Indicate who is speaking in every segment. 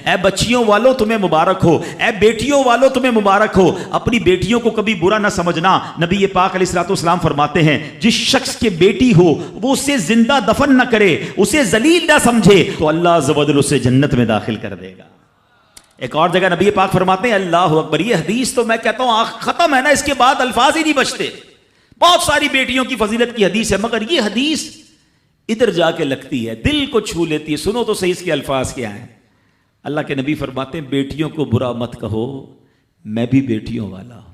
Speaker 1: اے بچیوں والوں تمہیں مبارک ہو، اے بیٹیوں والوں تمہیں مبارک ہو۔ اپنی بیٹیوں کو کبھی برا نہ سمجھنا۔ نبی پاک علیہ الصلوۃ والسلام فرماتے ہیں جس شخص کے بیٹی ہو وہ اسے زندہ دفن نہ کرے، اسے ذلیل نہ سمجھے، تو اللہ عز و جل اسے جنت میں داخل کر دے گا۔ ایک اور جگہ نبی پاک فرماتے ہیں اللہ اکبر، یہ حدیث تو میں کہتا ہوں ختم ہے نا، اس کے بعد الفاظ ہی نہیں بچتے۔ بہت ساری بیٹیوں کی فضیلت کی حدیث ہے، مگر یہ حدیث ادھر جا کے لگتی ہے، دل کو چھو لیتی ہے۔ سنو تو صحیح اس کے الفاظ کیا ہیں۔ اللہ کے نبی فرماتے ہیں بیٹیوں کو برا مت کہو، میں بھی بیٹیوں والا ہوں۔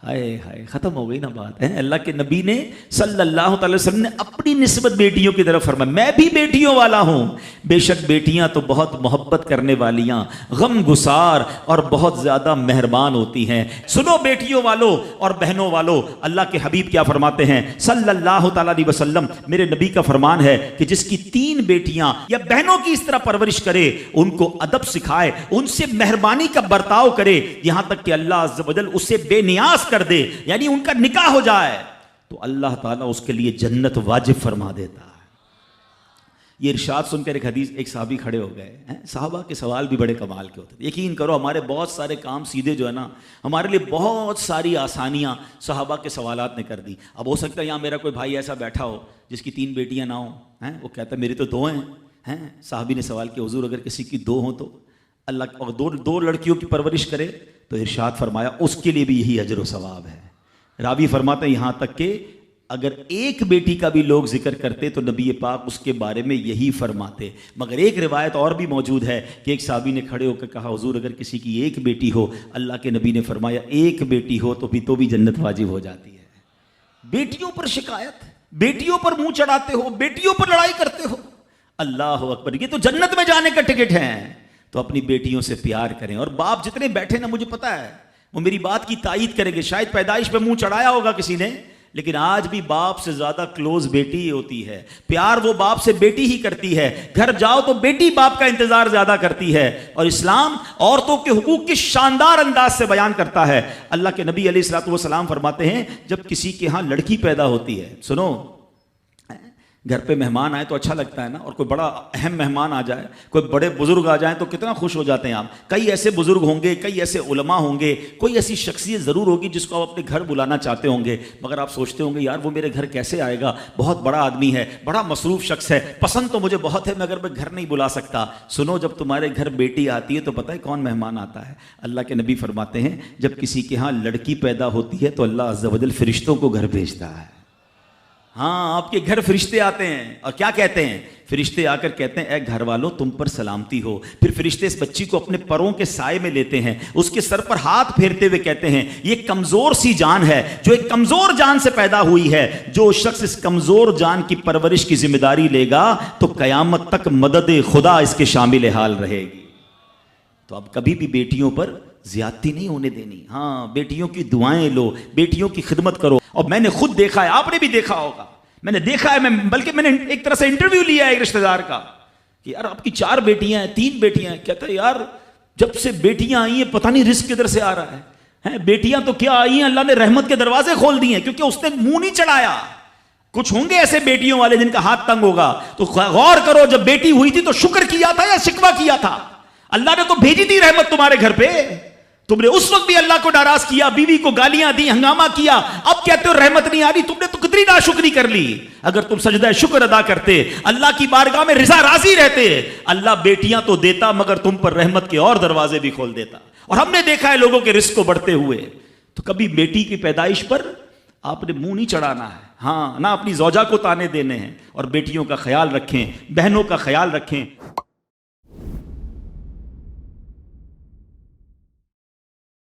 Speaker 1: ہائے ہائے، ختم ہو گئی نا بات ہے۔ اللہ کے نبی نے صلی اللہ تعالی وسلم نے اپنی نسبت بیٹیوں کی طرف فرمایا میں بھی بیٹیوں والا ہوں۔ بے شک بیٹیاں تو بہت محبت کرنے والیاں، غم گسار اور بہت زیادہ مہربان ہوتی ہیں۔ سنو بیٹیوں والو اور بہنوں والو، اللہ کے حبیب کیا فرماتے ہیں صلی اللہ تعالی علیہ وسلم، میرے نبی کا فرمان ہے کہ جس کی 3 بیٹیاں یا بہنوں کی اس طرح پرورش کرے، ان کو ادب سکھائے، ان سے مہربانی کا برتاؤ کرے، یہاں تک کہ اللہ عز و جل اسے بے نیاز کر دے، یعنی ان کا نکاح ہو جائے، تو اللہ تعالیٰ اس کے لیے جنت واجب فرما دیتا ہے۔ یہ ارشاد سن کر ایک صحابی کھڑے ہو گئے ہیں۔ صحابہ کے سوال بھی بڑے کمال کے ہوتے ہیں۔ یقین کرو ہمارے بہت سارے کام سیدھے جو ہے نا، ہمارے لیے بہت ساری آسانیاں صحابہ کے سوالات نے کر دی۔ اب ہو سکتا ہے یہاں میرا کوئی بھائی ایسا بیٹھا ہو جس کی 3 بیٹیاں نہ ہوں، وہ کہتا ہے میری تو 2 ہیں۔ صحابی نے سوال کیا حضور اگر کسی کی 2 ہوں تو اللہ اور 2 لڑکیوں کی پرورش کرے، تو ارشاد فرمایا اس کے لیے بھی یہی اجر و ثواب ہے۔ راوی فرماتے ہیں یہاں تک کہ اگر ایک بیٹی کا بھی لوگ ذکر کرتے تو نبی پاک اس کے بارے میں یہی فرماتے۔ مگر ایک روایت اور بھی موجود ہے کہ ایک صحابی نے کھڑے ہو کر کہا حضور اگر کسی کی 1 بیٹی ہو، اللہ کے نبی نے فرمایا 1 بیٹی ہو تو بھی جنت واجب ہو جاتی ہے۔ بیٹیوں پر شکایت، بیٹیوں پر منہ چڑھاتے ہو، بیٹیوں پر لڑائی کرتے ہو، اللہ اکبر، یہ تو جنت میں جانے کا ٹکٹ ہے۔ تو اپنی بیٹیوں سے پیار کریں۔ اور باپ جتنے بیٹھے نا، مجھے پتا ہے وہ میری بات کی تائید کریں گے، شاید پیدائش پہ منہ چڑھایا ہوگا کسی نے، لیکن آج بھی باپ سے زیادہ کلوز بیٹی ہی ہوتی ہے۔ پیار وہ باپ سے بیٹی ہی کرتی ہے، گھر جاؤ تو بیٹی باپ کا انتظار زیادہ کرتی ہے۔ اور اسلام عورتوں کے حقوق کی شاندار انداز سے بیان کرتا ہے۔ اللہ کے نبی علیہ الصلوۃ والسلام فرماتے ہیں جب کسی کے ہاں لڑکی پیدا ہوتی ہے، سنو، گھر پہ مہمان آئے تو اچھا لگتا ہے نا، اور کوئی بڑا اہم مہمان آ جائے، کوئی بڑے بزرگ آ جائیں تو کتنا خوش ہو جاتے ہیں آپ۔ کئی ایسے بزرگ ہوں گے، کئی ایسے علماء ہوں گے، کوئی ایسی شخصیت ضرور ہوگی جس کو آپ اپنے گھر بلانا چاہتے ہوں گے، مگر آپ سوچتے ہوں گے یار وہ میرے گھر کیسے آئے گا، بہت بڑا آدمی ہے، بڑا مصروف شخص ہے، پسند تو مجھے بہت ہے مگر میں گھر نہیں بلا سکتا۔ سنو، جب تمہارے گھر بیٹی آتی ہے تو پتہ ہے کون مہمان آتا ہے؟ اللہ کے نبی فرماتے ہیں جب کسی کے ہاں لڑکی پیدا ہوتی ہے تو اللہ عز و جل فرشتوں کو گھر بھیجتا ہے۔ ہاں، آپ کے گھر فرشتے آتے ہیں اور کیا کہتے ہیں؟ فرشتے آ کر کہتے ہیں اے گھر والوں تم پر سلامتی ہو۔ پھر فرشتے اس بچی کو اپنے پروں کے سائے میں لیتے ہیں، اس کے سر پر ہاتھ پھیرتے ہوئے کہتے ہیں یہ کمزور سی جان ہے جو ایک کمزور جان سے پیدا ہوئی ہے، جو شخص اس کمزور جان کی پرورش کی ذمہ داری لے گا تو قیامت تک مدد خدا اس کے شامل حال رہے گی۔ تو اب کبھی بھی بیٹیوں پر زیادتی نہیں ہونے دینی۔ ہاں، بیٹیوں کی دعائیں لو، بیٹیوں کی خدمت کرو۔ اور میں نے خود دیکھا ہے، آپ نے بھی دیکھا ہوگا، میں نے دیکھا ہے، بلکہ میں نے ایک طرح سے انٹرویو لیا ہے ایک رشتہ دار کا کہ یار آپ کی 4 بیٹیاں ہیں، 3 بیٹیاں ہیں، کہتا ہے یار جب سے بیٹیاں آئی ہیں پتہ نہیں رزق کدھر سے آ رہا ہے۔ بیٹیاں تو کیا آئی ہیں، اللہ نے رحمت کے دروازے کھول دیے ہیں، کیونکہ اس نے منہ نہیں چڑھایا۔ کچھ ہوں گے ایسے بیٹیوں والے جن کا ہاتھ تنگ ہوگا، تو غور کرو جب بیٹی ہوئی تھی تو شکر کیا تھا یا شکوہ کیا تھا؟ اللہ نے تو بھیجی تھی رحمت تمہارے گھر پہ، تم نے اس وقت بھی اللہ کو ناراض کیا، بیوی کو گالیاں دی، ہنگامہ کیا، اب کہتے ہو رحمت نہیں آ رہی۔ تم نے تو کتنی ناشکری کر لی۔ اگر تم سجدہ شکر ادا کرتے، اللہ کی بارگاہ میں رضا راضی رہتے، اللہ بیٹیاں تو دیتا مگر تم پر رحمت کے اور دروازے بھی کھول دیتا۔ اور ہم نے دیکھا ہے لوگوں کے رزق کو بڑھتے ہوئے۔ تو کبھی بیٹی کی پیدائش پر آپ نے منہ نہیں چڑھانا ہے، ہاں، نہ اپنی زوجہ کو تانے دینے ہیں، اور بیٹیوں کا خیال رکھیں، بہنوں کا خیال رکھیں۔